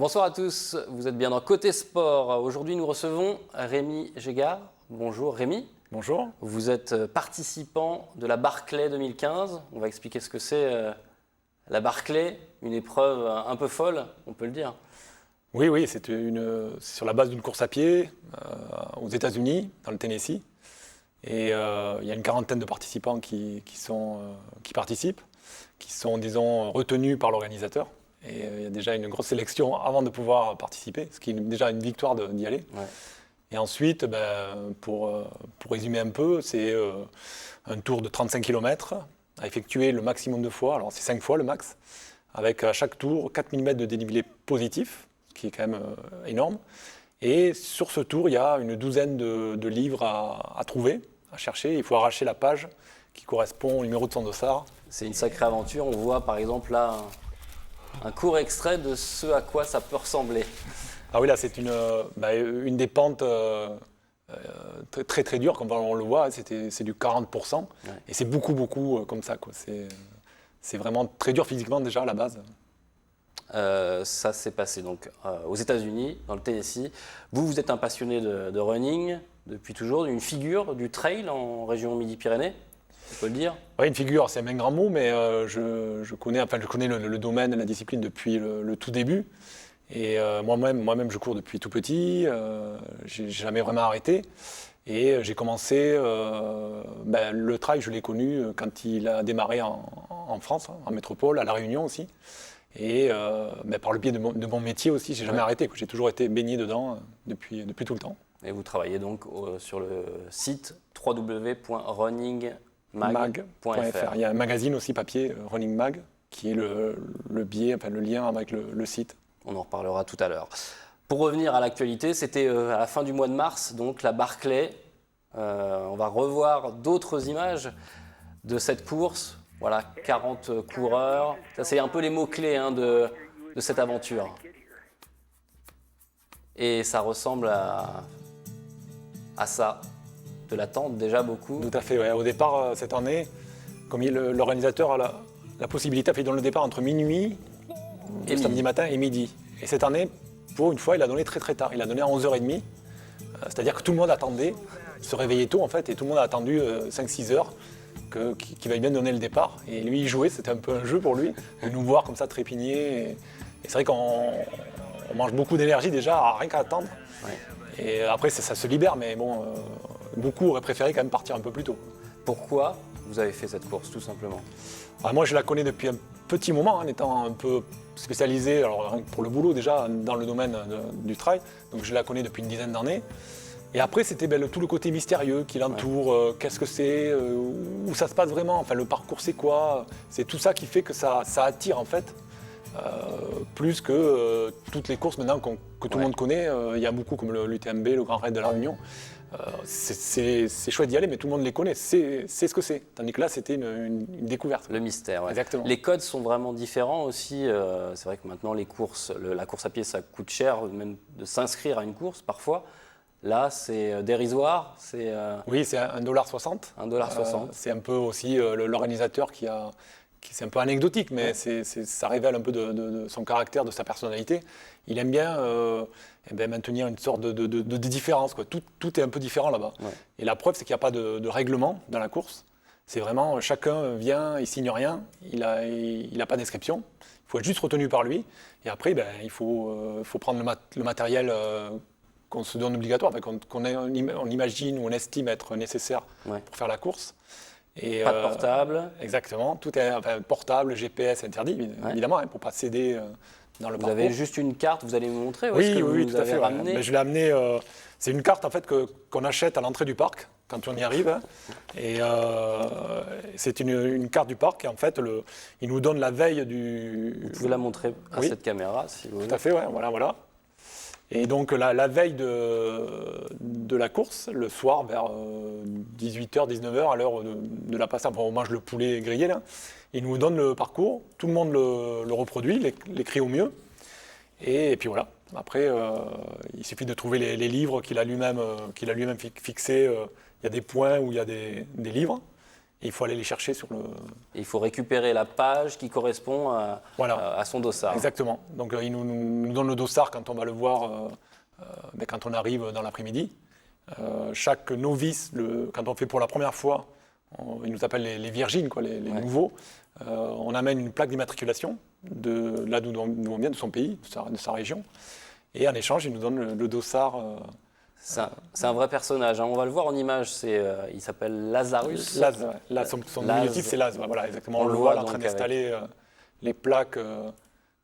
Bonsoir à tous, vous êtes bien dans Côté Sport. Aujourd'hui, nous recevons Rémi Gégard. Bonjour Rémi. Bonjour. Vous êtes participant de la Barclay 2015. On va expliquer ce que c'est la Barclay, une épreuve un peu folle, on peut le dire. Oui, c'est sur la base d'une course à pied aux États-Unis, dans le Tennessee. Et il y a une quarantaine de participants qui participent, qui sont, disons, retenus par l'organisateur. Et il y a déjà une grosse sélection avant de pouvoir participer, ce qui est déjà une victoire d'y aller. Ouais. Et ensuite, pour résumer un peu, c'est un tour de 35 km à effectuer le maximum de fois. Alors c'est 5 fois le max, avec à chaque tour 4000 mètres de dénivelé positif, ce qui est quand même énorme. Et sur ce tour, il y a une douzaine de livres à trouver, à chercher. Il faut arracher la page qui correspond au numéro de son dossard. C'est une sacrée aventure. On voit par exemple là un court extrait de ce à quoi ça peut ressembler. Ah oui, là c'est une des pentes très très dures, comme on le voit, c'est du 40%. Ouais. Et c'est beaucoup comme ça, quoi. C'est vraiment très dur physiquement déjà à la base. Ça s'est passé donc aux États-Unis, dans le Tennessee. Vous êtes un passionné de running depuis toujours, une figure du trail en région Midi-Pyrénées, on peut le dire. Oui, une figure, c'est un grand mot, mais je connais le domaine, la discipline depuis le tout début. Et moi-même, je cours depuis tout petit. J'ai jamais vraiment arrêté. Et j'ai commencé le trail, je l'ai connu quand il a démarré en France, en métropole, à La Réunion aussi. Et par le biais de mon métier aussi, j'ai jamais arrêté. J'ai toujours été baigné dedans depuis tout le temps. Et vous travaillez donc sur le site www.runningmag.fr. Il y a un magazine aussi papier, Running Mag, qui est le lien avec le site. On en reparlera tout à l'heure. Pour revenir à l'actualité, c'était à la fin du mois de mars, donc la Barclay. On va revoir d'autres images de cette course. Voilà, 40 coureurs. Ça, c'est un peu les mots-clés de cette aventure. Et ça ressemble à ça. De l'attente déjà beaucoup. Tout à fait, ouais. Au départ, cette année, comme l'organisateur a la possibilité, il donne le départ entre minuit et le samedi matin et midi. Et cette année, pour une fois, il a donné très très tard. Il a donné à 11h30. C'est-à-dire que tout le monde attendait, se réveillait tôt en fait, et tout le monde a attendu 5-6 heures qu'il veuille bien donner le départ. Et lui, il jouait, c'était un peu un jeu pour lui, de nous voir comme ça trépigner. Et c'est vrai qu'on mange beaucoup d'énergie déjà, rien qu'à attendre. Ouais. Et après, ça se libère, mais bon, beaucoup auraient préféré quand même partir un peu plus tôt. Pourquoi vous avez fait cette course, tout simplement? Moi, je la connais depuis un petit moment, en étant un peu spécialisé, alors pour le boulot déjà, dans le domaine du trail. Donc je la connais depuis une dizaine d'années. Et après, c'était tout le côté mystérieux qui l'entoure. Ouais. Qu'est-ce que c'est, où ça se passe vraiment, enfin le parcours c'est quoi. C'est tout ça qui fait que ça attire en fait. Plus que toutes les courses maintenant que tout le monde connaît. Il y a beaucoup comme l'UTMB, le Grand Raid de La Réunion. C'est chouette d'y aller, mais tout le monde les connaît, c'est ce que c'est. Tandis que là, c'était une découverte. Le mystère, ouais. Exactement. Les codes sont vraiment différents aussi. C'est vrai que maintenant, la course à pied, ça coûte cher, même de s'inscrire à une course parfois. Là, c'est dérisoire. Oui, c'est $1,60. $1,60. C'est un peu aussi l'organisateur qui c'est un peu anecdotique, mais ouais. Ça révèle un peu de son caractère, de sa personnalité. Il aime bien maintenir une sorte de différence, quoi. Tout est un peu différent là-bas. Ouais. Et la preuve, c'est qu'il n'y a pas de règlement dans la course. C'est vraiment, chacun vient, il signe rien, il a pas d'inscription. Il faut être juste retenu par lui. Et après, il faut prendre le matériel qu'on se donne obligatoire, qu'on imagine ou on estime être nécessaire pour faire la course. Et pas de portable. Exactement, tout est portable, GPS interdit, évidemment, pour ne pas céder dans le parcours. Vous avez juste une carte, vous allez me montrer oui, ce que oui, vous tout à avez fait. ramené. Je l'ai amené, c'est une carte en fait qu'on achète à l'entrée du parc quand on y arrive. Et c'est une carte du parc et en fait, il nous donne la veille du... Vous pouvez la montrer à cette caméra si vous voulez. Tout à fait, ouais, voilà. Et donc la veille de la course, le soir vers 18h, 19h, à l'heure de la passage, on mange le poulet grillé, là, il nous donne le parcours, tout le monde le reproduit, l'écrit au mieux, et puis voilà. Après, il suffit de trouver les livres qu'il a lui-même fixés, il y a des points où il y a des livres, Et il faut aller les chercher sur le... Et il faut récupérer la page qui correspond à son dossard. Exactement. Donc il nous donne le dossard quand on va le voir, quand on arrive dans l'après-midi. Chaque novice, quand on fait pour la première fois, ils nous appellent les virgines, quoi, les nouveaux. On amène une plaque d'immatriculation de là d'où on vient, de son pays, de sa région. Et en échange, ils nous donnent le dossard. C'est un vrai personnage, hein. On va le voir en image, il s'appelle Lazarus. Laz, son diminutif, c'est Laz. Voilà, exactement. On le voit là, en train d'installer les plaques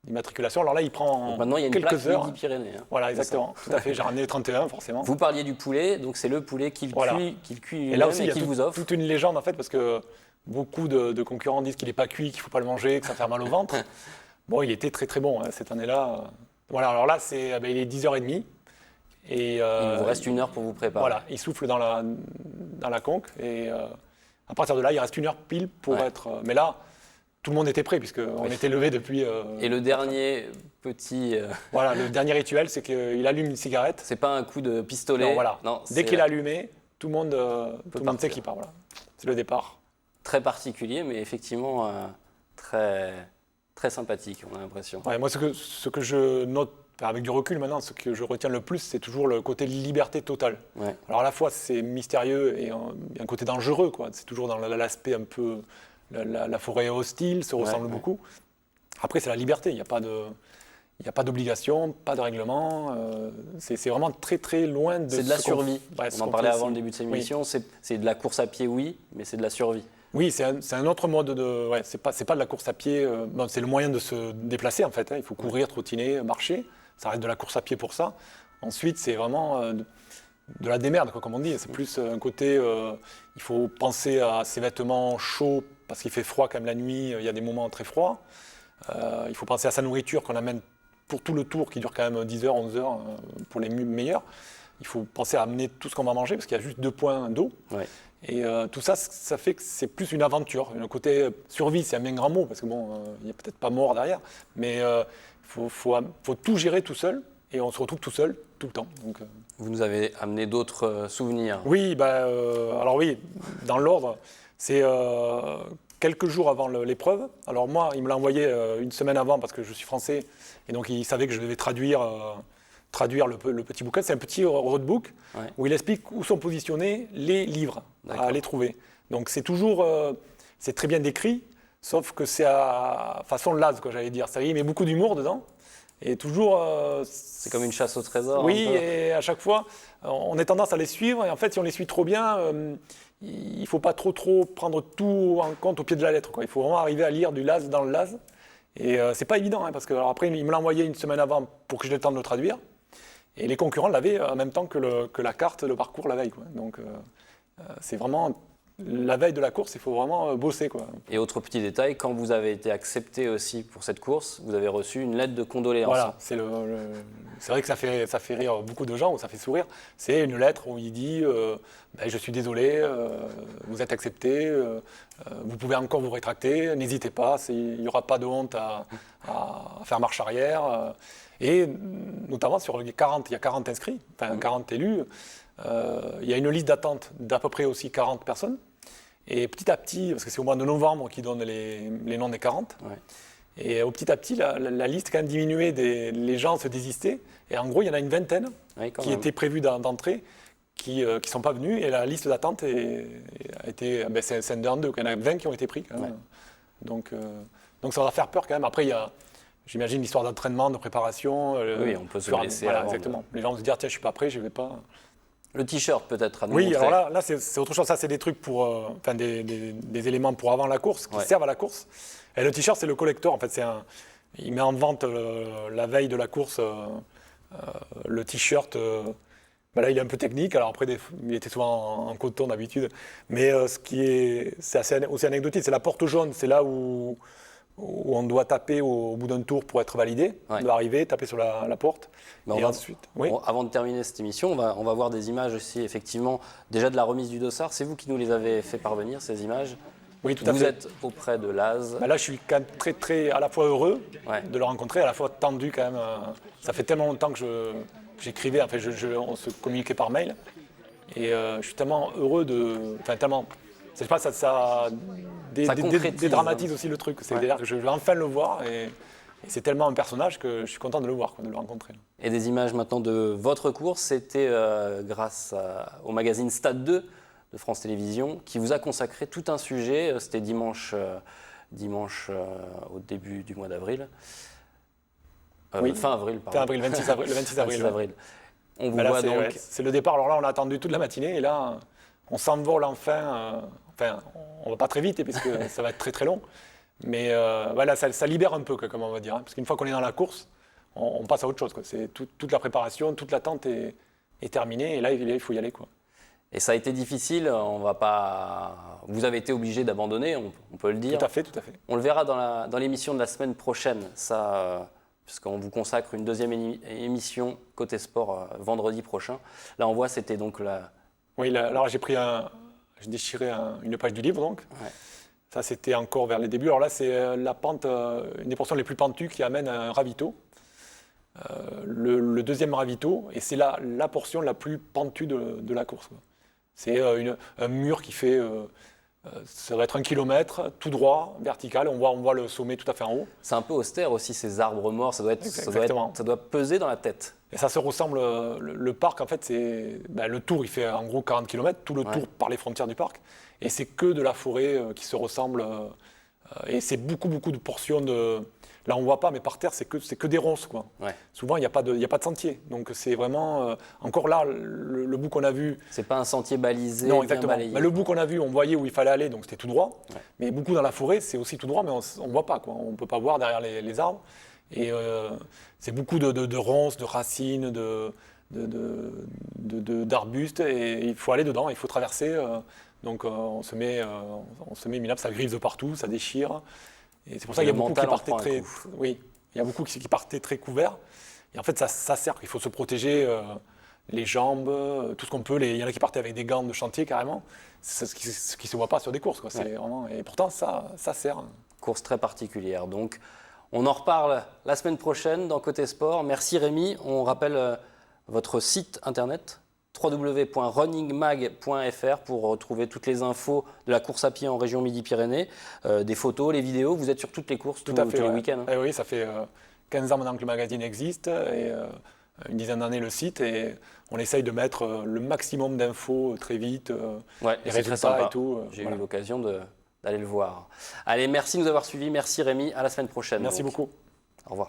d'immatriculation. Alors là, il prend donc maintenant, il y a une quelques plaque heures. Midi-Pyrénées. Hein. Voilà, exactement. Tout à fait. J'ai ramené 31, forcément. Vous parliez du poulet, donc c'est le poulet qu'il cuit et là aussi, et qu'il vous offre. Toute une légende, en fait, parce que beaucoup de concurrents disent qu'il n'est pas cuit, qu'il ne faut pas le manger, que ça fait mal au ventre. Bon, il était très très bon, hein, cette année-là. Voilà, alors là, il est 10h30. Et, il vous reste 1 heure pour vous préparer. Voilà, il souffle dans la conque. Et à partir de là, il reste 1 heure pile pour être... mais là, tout le monde était prêt, puisqu'on était levé depuis... et le dernier petit... Voilà, le dernier rituel, c'est qu'il allume une cigarette. C'est pas un coup de pistolet. Non, voilà. Non, dès qu'il est allumé, tout le monde sait qu'il part. Voilà. C'est le départ. Très particulier, mais effectivement très, très sympathique, on a l'impression. Ouais, moi, ce que je note, avec du recul maintenant, ce que je retiens le plus, c'est toujours le côté liberté totale. Ouais. Alors à la fois, c'est mystérieux et il y a un côté dangereux, quoi. C'est toujours dans l'aspect un peu... La forêt hostile se ressemble beaucoup. Après, c'est la liberté. Il n'y a pas d'obligation, pas de règlement. C'est vraiment très, très loin de... C'est de la survie. On en parlait avant le début de cette émission. Oui. C'est de la course à pied, oui, mais c'est de la survie. Oui, c'est un autre mode de... Ouais, c'est pas de la course à pied. C'est le moyen de se déplacer, en fait. Hein. Il faut courir, trottiner, marcher. Ça reste de la course à pied pour ça. Ensuite, c'est vraiment de la démerde, quoi, comme on dit. C'est plus un côté... il faut penser à ses vêtements chauds, parce qu'il fait froid quand même la nuit. Il y a des moments très froids. Il faut penser à sa nourriture qu'on amène pour tout le tour, qui dure quand même 10 heures, 11 heures, pour les meilleurs. Il faut penser à amener tout ce qu'on va manger, parce qu'il y a juste 2 points d'eau. Ouais. Et tout ça, ça fait que c'est plus une aventure. Le côté survie, c'est un bien grand mot, parce que bon, il n'y a peut-être pas mort derrière, mais il faut tout gérer tout seul, et on se retrouve tout seul, tout le temps. Donc, vous nous avez amené d'autres souvenirs. Oui, alors oui, dans l'ordre, c'est quelques jours avant l'épreuve. Alors moi, il me l'a envoyé 1 semaine avant, parce que je suis français, et donc il savait que je devais traduire le petit bouquin. C'est un petit roadbook où il explique où sont positionnés les livres à aller trouver. Donc c'est toujours, c'est très bien décrit, sauf que c'est à façon Laz, quoi, j'allais dire. Ça y est, il met beaucoup d'humour dedans. Et toujours... c'est comme une chasse au trésor. Oui, et à chaque fois, on a tendance à les suivre. Et en fait, si on les suit trop bien, il ne faut pas trop prendre tout en compte au pied de la lettre, quoi. Il faut vraiment arriver à lire du Laz dans le Laz. Et c'est pas évident, hein, parce que alors après, il me l'a envoyé 1 semaine avant pour que j'ai le temps de le traduire. Et les concurrents l'avaient en même temps que la carte, le parcours la veille, quoi. Donc c'est vraiment la veille de la course, il faut vraiment bosser, quoi. Et autre petit détail, quand vous avez été accepté aussi pour cette course, vous avez reçu une lettre de condoléances. Voilà, c'est vrai que ça fait rire beaucoup de gens, ou ça fait sourire. C'est une lettre où il dit je suis désolé, vous êtes accepté, vous pouvez encore vous rétracter, n'hésitez pas, il n'y aura pas de honte à faire marche arrière. Et notamment sur les 40, il y a 40 inscrits, enfin 40 élus. Il y a une liste d'attente d'à peu près aussi 40 personnes. Et petit à petit, parce que c'est au mois de novembre qu'ils donnent les noms des 40, et petit à petit, la liste a quand même diminué, les gens se désistaient. Et en gros, il y en a une vingtaine qui étaient prévus d'entrée, qui ne sont pas venus. Et la liste d'attente a été, c'est un 2 en 2, il y en a 20 qui ont été pris quand même. Donc ça va faire peur quand même. Après, il y a... J'imagine l'histoire d'entraînement, de préparation. Oui, on peut se blesser avant. Exactement. Les gens vont se dire, tiens, je ne suis pas prêt, je ne vais pas... Le t-shirt peut-être à nous montrer. Oui, alors là c'est autre chose. Ça, c'est des trucs des éléments pour avant la course, qui servent à la course. Et le t-shirt, c'est le collector. En fait, il met en vente la veille de la course le t-shirt. Là, il est un peu technique. Alors après, il était souvent en coton d'habitude. Mais c'est aussi anecdotique. C'est la porte jaune. C'est là où on doit taper au bout d'un tour pour être validé. On doit arriver, taper sur la porte. Et ensuite, avant de terminer cette émission, on va voir des images aussi, effectivement, déjà de la remise du dossard. C'est vous qui nous les avez fait parvenir, ces images. Oui, tout à fait. Vous êtes auprès de Laz. Là, je suis quand même très, très à la fois heureux de le rencontrer, à la fois tendu quand même. Ça fait tellement longtemps que j'écrivais, on se communiquait par mail. Et je suis tellement heureux je sais pas, ça concrétise, dédramatise aussi le truc. C'est-à-dire que je vais enfin le voir et c'est tellement un personnage que je suis content de le voir, de le rencontrer. Et des images maintenant de votre course, c'était grâce au magazine Stade 2 de France Télévisions qui vous a consacré tout un sujet. C'était dimanche au début du mois d'avril. Oui. Fin avril, pardon. Fin avril, le 26 avril. 26 avril. On vous là, voit donc. C'est le départ. Alors là, on a attendu toute la matinée et là, on s'envole enfin. On va pas très vite parce que ça va être très très long. Mais voilà, ça libère un peu, comme on va dire. Hein, parce qu'une fois qu'on est dans la course, on passe à autre chose. Quoi. C'est toute la préparation, toute l'attente est terminée et là, il faut y aller. Quoi. Et ça a été difficile, vous avez été obligé d'abandonner, on peut le dire. Tout à fait. On le verra dans l'émission de la semaine prochaine, puisqu'on vous consacre une deuxième émission Côté Sport vendredi prochain. Là, on voit, c'était donc la... Oui, alors j'ai déchiré une page du livre, donc. Ouais. Ça, c'était encore vers les débuts. Alors là, c'est la pente, une des portions les plus pentues qui amène à un ravito. Le deuxième ravito, et c'est la portion la plus pentue de la course. Quoi. C'est un mur qui fait, ça va être 1 kilomètre, tout droit, vertical. On voit le sommet tout à fait en haut. C'est un peu austère aussi, ces arbres morts, ça doit peser dans la tête. Et ça se ressemble, le parc, en fait, le tour, il fait en gros 40 km, tout le tour par les frontières du parc. Et c'est que de la forêt qui se ressemble. Et c'est beaucoup de portions de... Là, on ne voit pas, mais par terre, c'est que des ronces. Quoi. Ouais. Souvent, il n'y a pas de sentier. Donc, c'est vraiment... encore là, le bout qu'on a vu... C'est pas un sentier balisé, non, bien exactement. balayé. Mais le bout qu'on a vu, on voyait où il fallait aller, donc c'était tout droit. Ouais. Mais beaucoup dans la forêt, c'est aussi tout droit, mais on ne voit pas. Quoi. On ne peut pas voir derrière les arbres. Et c'est beaucoup de ronces, de racines, d'arbustes. Et il faut aller dedans, il faut traverser. Donc, on se met minable, ça grise de partout, ça déchire. Et c'est pour ça qu'il y a beaucoup qui partaient très... Oui, il y a beaucoup qui partaient très couverts. Et en fait, ça sert. Il faut se protéger les jambes, tout ce qu'on peut. Il y en a qui partaient avec des gants de chantier, carrément. C'est ce qui ne se voit pas sur des courses. Quoi. Ouais. Vraiment... Et pourtant, ça sert. Course très particulière. Donc, on en reparle la semaine prochaine dans Côté Sport. Merci Rémi. On rappelle votre site internet www.runningmag.fr pour retrouver toutes les infos de la course à pied en région Midi-Pyrénées, des photos, les vidéos. Vous êtes sur toutes les courses tous les week-ends. Eh oui, ça fait 15 ans maintenant que le magazine existe et une dizaine d'années le site. Et on essaye de mettre le maximum d'infos très vite, les résultats et tout. J'ai eu l'occasion d'aller le voir. Allez, merci de nous avoir suivis. Merci Rémi. À la semaine prochaine. Merci beaucoup. Au revoir.